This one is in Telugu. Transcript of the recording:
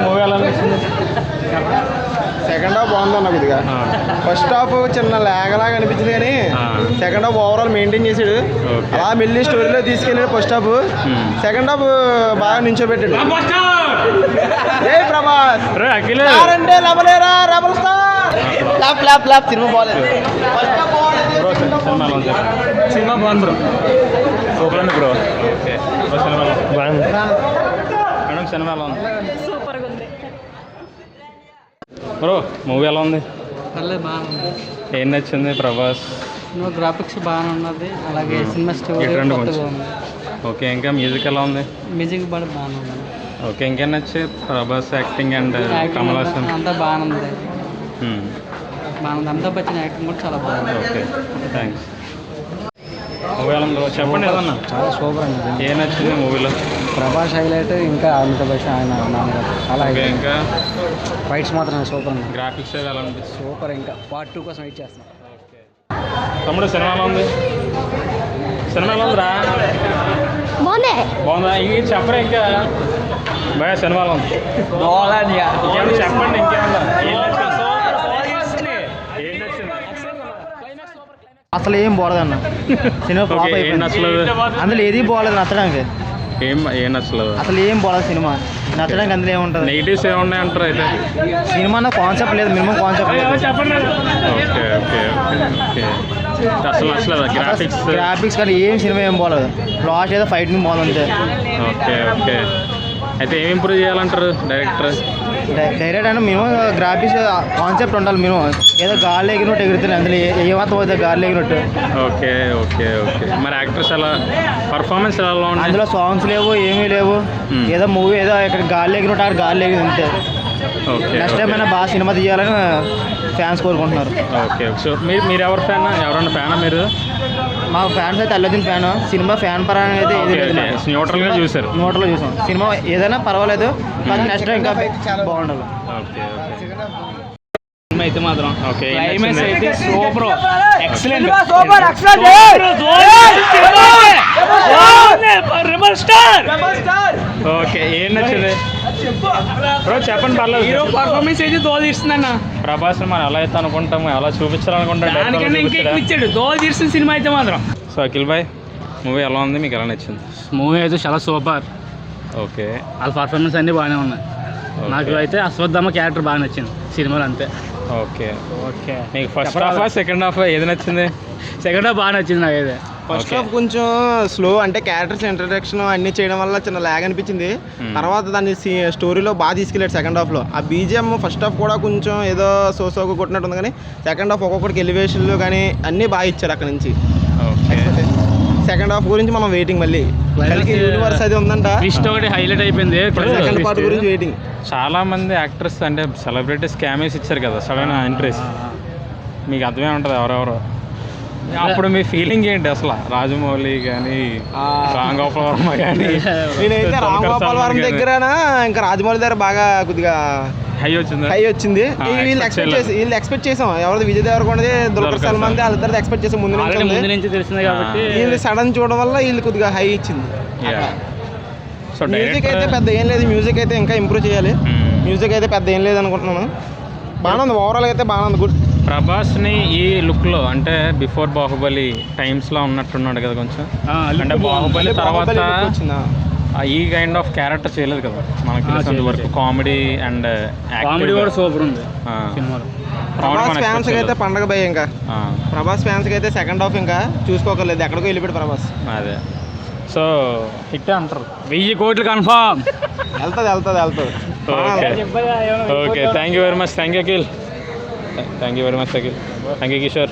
మూవీ ఎలా అనిపిస్తుంది? సెకండ్ హాఫ్ బాగుందన్న కొద్దిగా. ఫస్ట్ హాఫ్ చిన్న లాగలాగా అనిపించింది కానీ సెకండ్ హాఫ్ ఓవరాల్ మెయింటైన్ చేసాడు. అలా మెల్లి స్టోరీలో తీసుకెళ్ళాడు. ఫస్ట్ హాఫ్ సెకండ్ హాఫ్ బాగా నించోబెట్టాడు. ఏ ప్రభాస్ అంటే లబలేరా రెబల్ స్టార్ లాప్ సినిమా బాగాలేదు. సినిమా బాగుంది బ్రో. సూపర్ అండి బ్రో. మేడం సినిమా ఎలా ఉంది? సూపర్గా ఉంది బ్రో. మూవీ ఎలా ఉంది? పర్లేదు బాగుంది. ఏం నచ్చింది? ప్రభాస్ గ్రాఫిక్స్ బాగానే ఉన్నది, అలాగే సినిమా స్టోరీ ఎటువంటి కొత్తగా ఉంది. ఓకే. ఇంకా మ్యూజిక్ ఎలా ఉంది? మ్యూజిక్ కూడా బాగానే ఉంది. ఓకే. ఇంకేం నచ్చి? ప్రభాస్ యాక్టింగ్ అండ్ కమల్ హాసన్ అంతా బాగానే ఉంది. బాగుంది. అమితాబ్ బచ్చన్ యాక్టింగ్ కూడా చాలా బాగుంది. Okay thanks. మూవీ ఎలా ఉంది? చెప్పండి ఏదన్నా. చాలా సూపర్ అండి. ఏం నచ్చింది మూవీలో? ప్రభాస్ హైలైట్, ఇంకా అమితాబ్ బచ్చన్ ఆయన చాలా ఓకే. ఇంకా ఫైట్స్ మాత్రం సూపర్ అండి. గ్రాఫిక్స్ ఎలా అనిపిస్తుంది? సూపర్. ఇంకా పార్ట్ 2 కోసం వెయిట్ చేస్తున్నాం. ఓకే. తమ్ముడు సినిమా ఎలా ఉంది? సినిమా ఎలా ఉందిరా? బాగుందా? ఇంక చెప్పరా ఇంకా బాగా సినిమా ఎలా ఉంది? ఇంకేమన్నా చెప్పండి. ఇంకేమన్నా అసలు ఏం బాగలేదన్న సినిమా. ఫ్లాప్ అయిపోయింది. అందులో ఏది బాగలేదు నచ్చడానికి. ఏం నచ్చలేదు? అసలు ఏం బాగలేదు సినిమా. నచ్చడానికి అందులో ఏముంటుంది? నెగిటివ్స్ ఏమున్నాయి అంటారు అయితే? సినిమా కాన్సెప్ట్ లేదు, మినిమం కాన్సెప్ట్ లేదు. Okay okay okay. అసలు నచ్చలేదు గ్రాఫిక్స్ కానీ ఏం సినిమా ఏం బాగలేదు. లాస్ట్ ఏదో ఫైటింగ్ బాగుంది అంతే. Okay okay. అయితే ఏం ఇంప్రూవ్ చేయాలంటారు డైరెక్టర్? డైరెక్ట్ అయినా మినిమం గ్రాఫిక్స్ కాన్సెప్ట్ ఉండాలి. మినిమం ఏదో గాలి ఎగినట్టు ఎగురుతుంది, అందులో ఏమాత్రం పోతే గాలి ఎగినట్టు. Okay okay okay. మరి యాక్టర్స్ ఎలా పర్ఫార్మెన్స్ ఎలా ఉంది? అందులో సాంగ్స్ లేవు, ఏమీ లేవు. ఏదో మూవీ ఏదో ఇక్కడ గాలి ఎగినట్టు అక్కడ గాలి ఎగిరి అంతే. ఓకే. నెక్స్ట్ టైం అయినా బాగా సినిమా తీయాలని ఫ్యాన్స్ కోరుకుంటున్నారు. ఓకే. సో మీరు ఎవరు ఫ్యాన్? ఎవరన్నా ఫ్యానా మీరు? మా ఫ్యాన్స్ అయితే అల్లుద్దీన్ ఫ్యాన్. సినిమా ఫ్యాన్ పరంగా అయితే న్యూట్రల్గా చూసారు. న్యూట్రల్గా చూసాం. సినిమా ఏదైనా పర్వాలేదు, కానీ నెక్స్ట్ టైం ఇంకా బాగుండాలి. Okay okay. సినిమా అయితే మాత్రం ఓకే. క్లైమాక్స్ అయితే సూపర్, ఎక్సలెంట్. ఓకే. ఏం నచ్చింది బ్రో? చెప్పండి పర్లేదు. హీరో పర్ఫార్మెన్స్ అయితే దోదిస్తుందన్న. ప్రభాస్ మనం ఎలా అయితే అనుకుంటాము, ఎలా చూపించాలనుకుంటాం, దానికన్నా ఇంకా ఇచ్చాడు. దోదిస్తుంది సినిమా అయితే మాత్రం. సో అఖిల్ భాయ్ మూవీ ఎలా ఉంది? మీకు ఎలా నచ్చింది? మూవీ అయితే చాలా సూపర్. ఓకే. వాళ్ళ పర్ఫార్మెన్స్ అన్నీ బాగానే ఉన్నాయి. నాకు అయితే అశ్వత్థామ క్యారెక్టర్ బాగా నచ్చింది సినిమాలో అంతే. Okay okay. మీకు ఫస్ట్ హాఫ్ సెకండ్ హాఫ్ ఏది నచ్చింది? సెకండ్ హాఫ్ బాగా నచ్చింది నాకైతే. ఫస్ట్ హాఫ్ కొంచెం స్లో, అంటే క్యారెక్టర్స్ ఇంట్రడక్షన్ అన్ని చేయడం వల్ల చిన్న ల్యాగ్ అనిపించింది. తర్వాత దాన్ని స్టోరీలో బాగా తీసుకెళ్ళాడు సెకండ్ హాఫ్లో. ఆ బీజిఎం ఫస్ట్ హాఫ్ కూడా కొంచెం ఏదో సోసోగా కొట్టినట్టు ఉంది, కానీ సెకండ్ హాఫ్ ఒక్కొక్కటికి ఎలివేషన్లు కానీ అన్నీ బాగా ఇచ్చారు అక్కడ నుంచి. సెకండ్ హాఫ్ గురించి మనం వెయిటింగ్. మళ్ళీ యూనివర్స్ అది ఉందంట, ఒకటి హైలైట్ అయిపోయింది. సెకండ్ పార్ట్ గురించి వెయిటింగ్. చాలా మంది యాక్టర్స్ అంటే సెలబ్రిటీస్ క్యామేస్ ఇచ్చారు కదా, సడన్ ఇంట్రెస్ట్. మీకు అర్థమే ఉంటుంది ఎవరెవరు. అప్పుడు మీ ఫీలింగ్ ఏంటి అసలు? రాజమౌళి కానీ, రామ్ గోపాల్ వర్మ కానీ. నేనైతే రామ్ గోపాల్ వర్మ దగ్గర ఇంకా రాజమౌళి దగ్గర బాగా కొద్దిగా హై వచ్చింది. వీళ్ళు ఎక్స్పెక్ట్ చేసాం. ఎవరిది విజయ్ దేవరకొండది, దుల్కర్ సల్మాన్, వాళ్ళిద్దరిది ఎక్స్పెక్ట్ చేసాం ముందు నుంచి తెలిసింది కాబట్టి. వీళ్ళు సడన్ చూడడం వల్ల వీళ్ళు కొద్దిగా హై ఇచ్చింది. మ్యూజిక్ అయితే పెద్ద ఏం లేదు. మ్యూజిక్ అయితే ఇంకా ఇంప్రూవ్ చేయాలి. మ్యూజిక్ అయితే పెద్ద ఏం లేదు అనుకుంటున్నాను. బాగానే ఉంది, ఓవరాల్ అయితే బాగానే ఉంది, గుడ్. ప్రభాస్ని ఈ లుక్లో అంటే బిఫోర్ బాహుబలి టైమ్స్లో ఉన్నట్టున్నాడు కదా కొంచెం. అంటే బాహుబలి తర్వాత ఈ కైండ్ ఆఫ్ క్యారెక్టర్ చేయలేదు కదా మనకి తెలిసినంత వరకు. కామెడీ అండ్ కామెడీ కూడా సూపర్ ఉంది సినిమాలో. ప్రభాస్ ఫ్యాన్స్ అయితే పండగ భయ. ఇంకా ప్రభాస్ ఫ్యాన్స్కి అయితే సెకండ్ హాఫ్ ఇంకా చూసుకోకర్లేదు, ఎక్కడికో వెళ్ళిపోయాడు ప్రభాస్. అదే. సో హిట్ అంటారు. 1000 కోట్లు కన్ఫర్మ్. వెళ్తుంది. Okay. Thank you very much. Thank you Akhil. Thank you very much Akhil. Thank you Kishore.